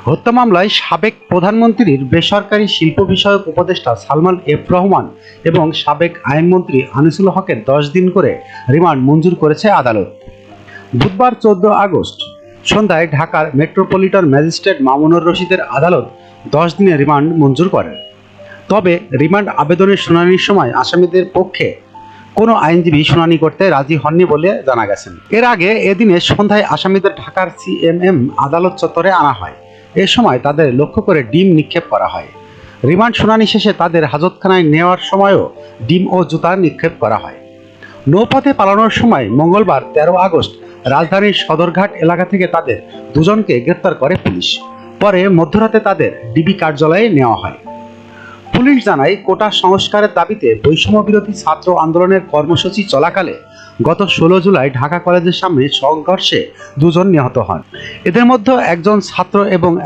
হত্যা মামলায় সাবেক প্রধানমন্ত্রীর বেসরকারি শিল্প বিষয়ক উপদেষ্টা সালমান এফ রহমান এবং সাবেক আইনমন্ত্রী আনিসুল হকের 10 দিন করে রিমান্ড মঞ্জুর করেছে আদালত। বুধবার 14 আগস্ট সন্ধ্যায় ঢাকার মেট্রোপলিটন ম্যাজিস্ট্রেট মামুনুর রশিদের আদালত 10 দিনের রিমান্ড মঞ্জুর করেন। তবে রিমান্ড আবেদনের শুনানির সময় আসামিদের পক্ষে কোনো আইনজীবী শুনানি করতে রাজি হননি বলে জানা গেছে। এর আগে এদিনে সন্ধ্যায় আসামিদের ঢাকার সিএমএম আদালত চত্বরে আনা হয়। এ সময় তাদের লক্ষ্য করে ডিম নিক্ষেপ করা হয়। রিমান্ড শুনানি শেষে তাদের হাজতখানায় নেওয়ার সময়ও ডিম ও জুতা নিক্ষেপ করা হয়। নৌপথে পালানোর সময় মঙ্গলবার 13 আগস্ট রাজধানীর সদরঘাট এলাকা থেকে তাদের দুজনকে গ্রেপ্তার করে পুলিশ। পরে মধ্যরাতে তাদের ডিবি কার্যালয়ে নেওয়া হয়। পুলিশ জানায়, কোটা সংস্কারের দাবিতে বৈষম্য বিরোধী ছাত্র আন্দোলনের কর্মসূচি চলাকালে গত 16 জুলাই ঢাকা কলেজের সামনে সংঘর্ষে দুজন নিহত হন। এদের মধ্যে একজন ছাত্র এবং